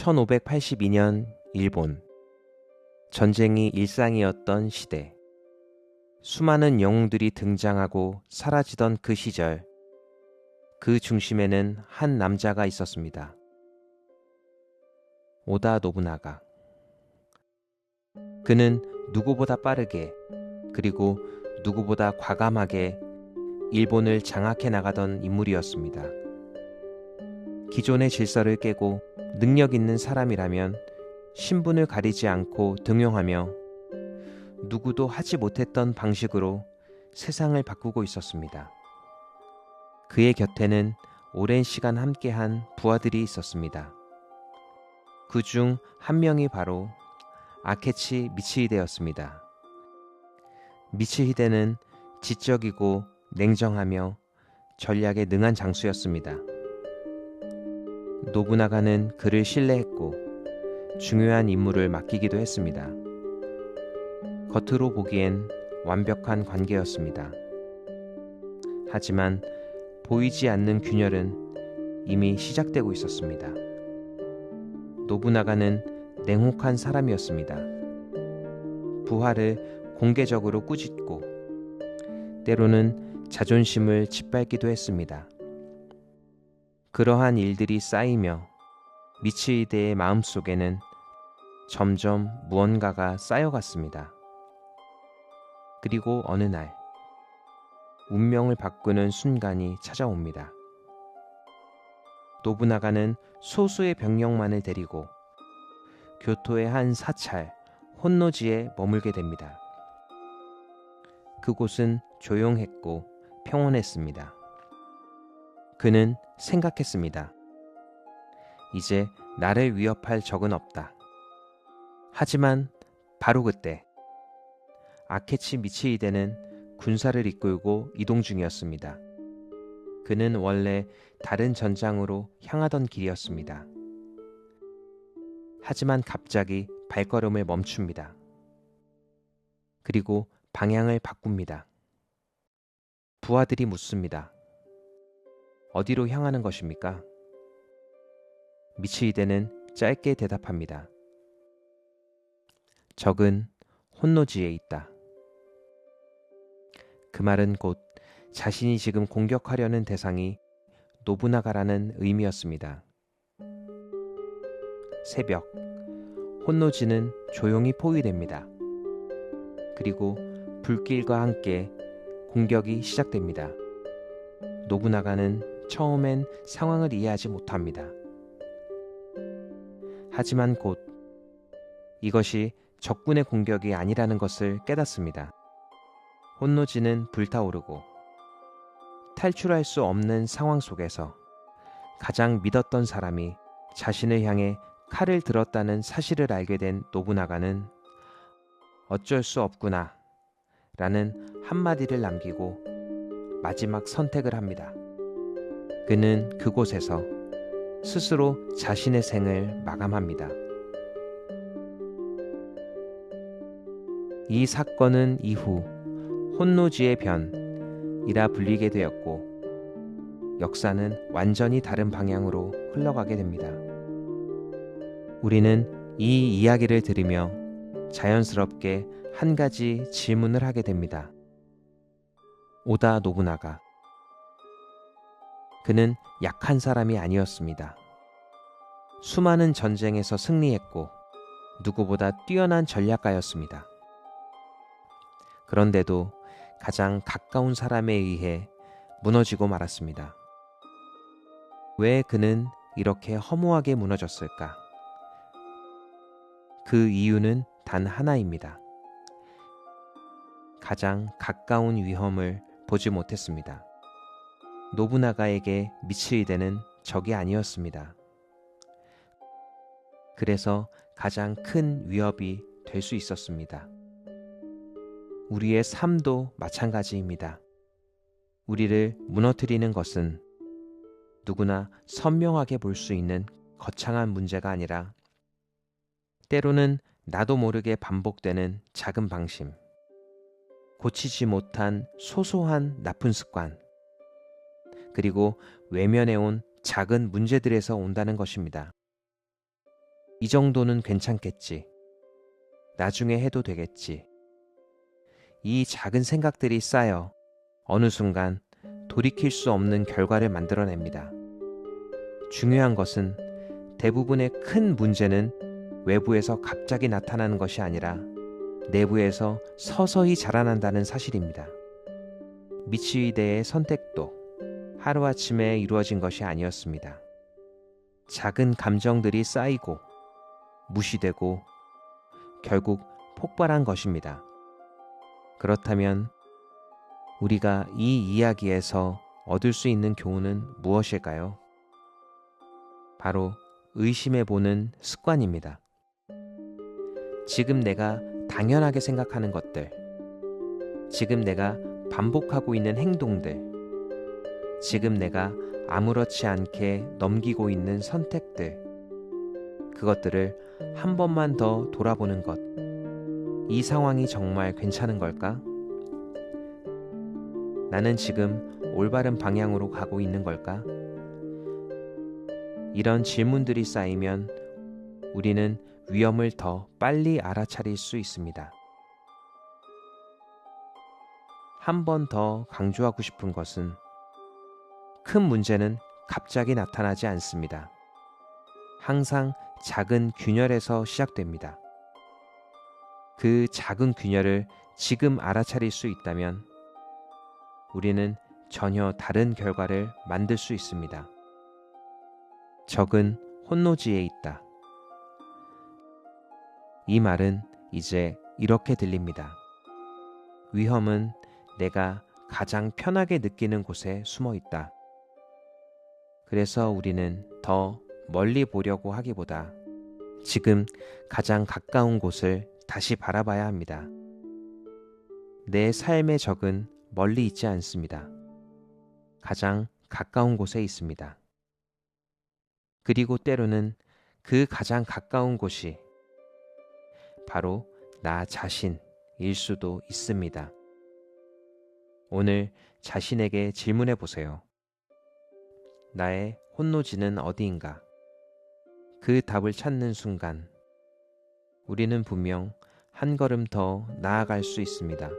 1582년 일본. 전쟁이 일상이었던 시대. 수많은 영웅들이 등장하고 사라지던 그 시절, 그 중심에는 한 남자가 있었습니다. 오다 노부나가. 그는 누구보다 빠르게, 그리고 누구보다 과감하게 일본을 장악해 나가던 인물이었습니다. 기존의 질서를 깨고 능력 있는 사람이라면 신분을 가리지 않고 등용하며 누구도 하지 못했던 방식으로 세상을 바꾸고 있었습니다. 그의 곁에는 오랜 시간 함께한 부하들이 있었습니다. 그 중 한 명이 바로 아케치 미치히데였습니다. 미치히데는 지적이고 냉정하며 전략에 능한 장수였습니다. 노부나가는 그를 신뢰했고 중요한 임무를 맡기기도 했습니다. 겉으로 보기엔 완벽한 관계였습니다. 하지만 보이지 않는 균열은 이미 시작되고 있었습니다. 노부나가는 냉혹한 사람이었습니다. 부하를 공개적으로 꾸짖고 때로는 자존심을 짓밟기도 했습니다. 그러한 일들이 쌓이며 미치히데의 마음속에는 점점 무언가가 쌓여갔습니다. 그리고 어느 날 운명을 바꾸는 순간이 찾아옵니다. 노부나가는 소수의 병력만을 데리고 교토의 한 사찰 혼노지에 머물게 됩니다. 그곳은 조용했고 평온했습니다. 그는 생각했습니다. 이제 나를 위협할 적은 없다. 하지만 바로 그때 아케치 미치히데는 군사를 이끌고 이동 중이었습니다. 그는 원래 다른 전장으로 향하던 길이었습니다. 하지만 갑자기 발걸음을 멈춥니다. 그리고 방향을 바꿉니다. 부하들이 묻습니다. 어디로 향하는 것입니까? 미치히데는 짧게 대답합니다. 적은 혼노지에 있다. 그 말은 곧 자신이 지금 공격하려는 대상이 노부나가라는 의미였습니다. 새벽, 혼노지는 조용히 포위됩니다. 그리고 불길과 함께 공격이 시작됩니다. 노부나가는 처음엔 상황을 이해하지 못합니다. 하지만 곧 이것이 적군의 공격이 아니라는 것을 깨닫습니다. 혼노지는 불타오르고 탈출할 수 없는 상황 속에서 가장 믿었던 사람이 자신을 향해 칼을 들었다는 사실을 알게 된 노부나가는 어쩔 수 없구나 라는 한마디를 남기고 마지막 선택을 합니다. 그는 그곳에서 스스로 자신의 생을 마감합니다. 이 사건은 이후 혼노지의 변이라 불리게 되었고 역사는 완전히 다른 방향으로 흘러가게 됩니다. 우리는 이 이야기를 들으며 자연스럽게 한 가지 질문을 하게 됩니다. 오다 노부나가. 그는 약한 사람이 아니었습니다. 수많은 전쟁에서 승리했고 누구보다 뛰어난 전략가였습니다. 그런데도 가장 가까운 사람에 의해 무너지고 말았습니다. 왜 그는 이렇게 허무하게 무너졌을까? 그 이유는 단 하나입니다. 가장 가까운 위험을 보지 못했습니다. 노부나가에게 미치히데는 적이 아니었습니다. 그래서 가장 큰 위협이 될 수 있었습니다. 우리의 삶도 마찬가지입니다. 우리를 무너뜨리는 것은 누구나 선명하게 볼 수 있는 거창한 문제가 아니라 때로는 나도 모르게 반복되는 작은 방심, 고치지 못한 소소한 나쁜 습관, 그리고 외면해온 작은 문제들에서 온다는 것입니다. 이 정도는 괜찮겠지. 나중에 해도 되겠지. 이 작은 생각들이 쌓여 어느 순간 돌이킬 수 없는 결과를 만들어냅니다. 중요한 것은 대부분의 큰 문제는 외부에서 갑자기 나타나는 것이 아니라 내부에서 서서히 자라난다는 사실입니다. 미치위대의 선택도 하루아침에 이루어진 것이 아니었습니다. 작은 감정들이 쌓이고 무시되고 결국 폭발한 것입니다. 그렇다면 우리가 이 이야기에서 얻을 수 있는 교훈은 무엇일까요? 바로 의심해보는 습관입니다. 지금 내가 당연하게 생각하는 것들, 지금 내가 반복하고 있는 행동들, 지금 내가 아무렇지 않게 넘기고 있는 선택들, 그것들을 한 번만 더 돌아보는 것. 이 상황이 정말 괜찮은 걸까? 나는 지금 올바른 방향으로 가고 있는 걸까? 이런 질문들이 쌓이면 우리는 위험을 더 빨리 알아차릴 수 있습니다. 한 번 더 강조하고 싶은 것은 큰 문제는 갑자기 나타나지 않습니다. 항상 작은 균열에서 시작됩니다. 그 작은 균열을 지금 알아차릴 수 있다면 우리는 전혀 다른 결과를 만들 수 있습니다. 적은 혼노지에 있다. 이 말은 이제 이렇게 들립니다. 위험은 내가 가장 편하게 느끼는 곳에 숨어 있다. 그래서 우리는 더 멀리 보려고 하기보다 지금 가장 가까운 곳을 다시 바라봐야 합니다. 내 삶의 적은 멀리 있지 않습니다. 가장 가까운 곳에 있습니다. 그리고 때로는 그 가장 가까운 곳이 바로 나 자신일 수도 있습니다. 오늘 자신에게 질문해 보세요. 나의 혼노지는 어디인가? 그 답을 찾는 순간 우리는 분명 한 걸음 더 나아갈 수 있습니다.